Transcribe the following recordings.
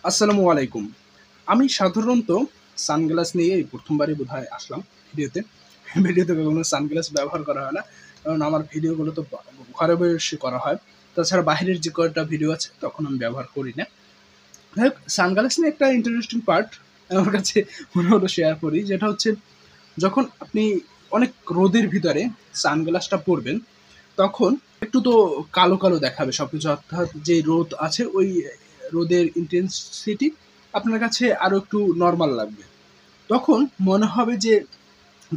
আসসালামু আলাইকুম। আমি সাধারণত সানগ্লাস নিয়ে এই ১ম বারই বোধহয় আসলাম ভিডিওতে। ভিডিওতে কখনো সানগ্লাস ব্যবহার করা হয় না। কারণ আমার ভিডিওগুলো তো ঘরে বসে করা হয়। তাছাড়া বাহিরের যে কয়টা ভিডিও আছে তখন আমি ব্যবহার করি না। যাই হোক সানগ্লাস নিয়ে একটা ইন্টারেস্টিং পার্ট আমার কাছে মনে হলো শেয়ার করি। যেটা হচ্ছে যখন আপনি অনেক রোদের ভিতরে সানগ্লাসটা পরবেন, তখন একটু তো কালো, কালো দেখাবে সবকিছু। অর্থাৎ যে রোদ আছে ওই রোদের ইনটেনসিটি আপনার কাছে আরো একটু নরমাল লাগবে। তখন মনে হবে যে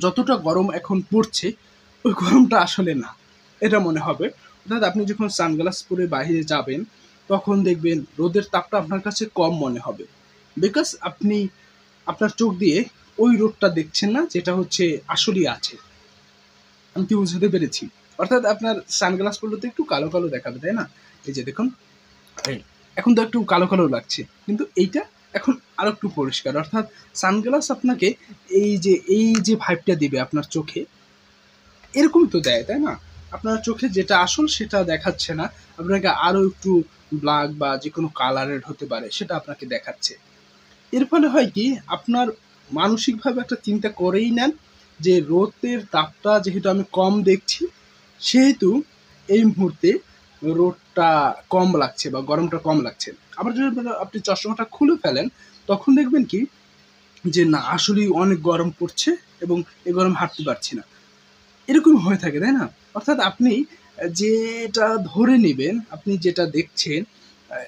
যতটা গরম এখন পড়ছে, ওই গরমটা আসলে না। এটা মনে হবে। অর্থাৎ আপনি যখন সানগ্লাস পরে বাহিরে যাবেন, তখন দেখবেন রোদের তাপটা আপনার কাছে কম মনে হবে। বিকজ আপনি আপনার চোখ দিয়ে ওই রোদটা দেখছেন না যেটা হচ্ছে আসলেই আছে। আমি কি বুঝাতে পেরেছি? অর্থাৎ আপনার সানগ্লাস পরলে তো একটু কালো, কালো দেখাবে, তাই না? এই যে দেখুন, এই এখন তো একটু কালো, কালো লাগছে। কিন্তু এইটা এখন আরেকটু পরিষ্কার। অর্থাৎ সানগ্লাস আপনাকে এই যে ভাইবটা দিবে আপনার চোখে, এরকমই তো দেয়, তাই না? আপনার চোখে যেটা আসল সেটা দেখাচ্ছে না। আপনাকে আরো একটু ব্ল্যাক বা যেকোনো কালারের হতে পারে সেটা আপনাকে দেখাচ্ছে। এর ফলে হয় কি আপনার মানসিকভাবে একটা চিন্তা করেই নেন যে রোদের তাপটা যেহেতু আমি কম দেখছি সেহেতু এই মুহূর্তে রোদটা কম লাগছে বা গরমটা কম লাগছে। আবার যদি আপনি চশমাটা খুলে ফেলেন তখন দেখবেন কি যে না আসলেই অনেক গরম পড়ছে এবং এই গরমে হাঁটতে পারছি না। এরকম হয়ে থাকে, তাই না? অর্থাৎ আপনি যেটা ধরে নিবেন, আপনি যেটা দেখছেন,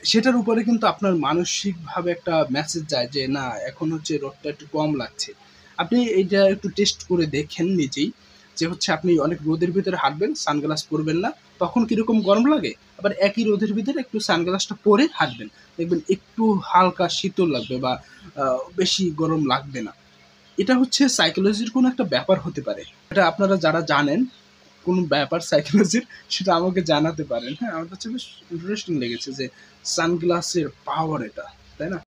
সেটার উপরে কিন্তু আপনার মানসিকভাবে একটা মেসেজ যায় যে, না এখন হচ্ছে রোদটা একটু কম লাগছে। আপনি এইটা একটু টেস্ট করে দেখেন নিজেই যে হচ্ছে আপনি অনেক রোদের ভিতরে হাঁটবেন, সানগ্লাস পরবেন না, তখন কিরকম গরম লাগে? আবার একই রোদের ভিতরে একটু সানগ্লাসটা পরে হাঁটবেন। দেখবেন একটু হালকা শীতল লাগবে বা আ বেশি গরম লাগবে না। এটা হচ্ছে সাইকোলজির কোনো একটা ব্যাপার হতে পারে। এটা আপনারা যারা জানেন কোন ব্যাপার সাইকোলজির সেটা আমাকে জানাতে পারেন। হ্যাঁ? আমার কাছে বেশ ইন্টারেস্টিং লেগেছে যে সানগ্লাসের পাওয়ার এটা। তাই না?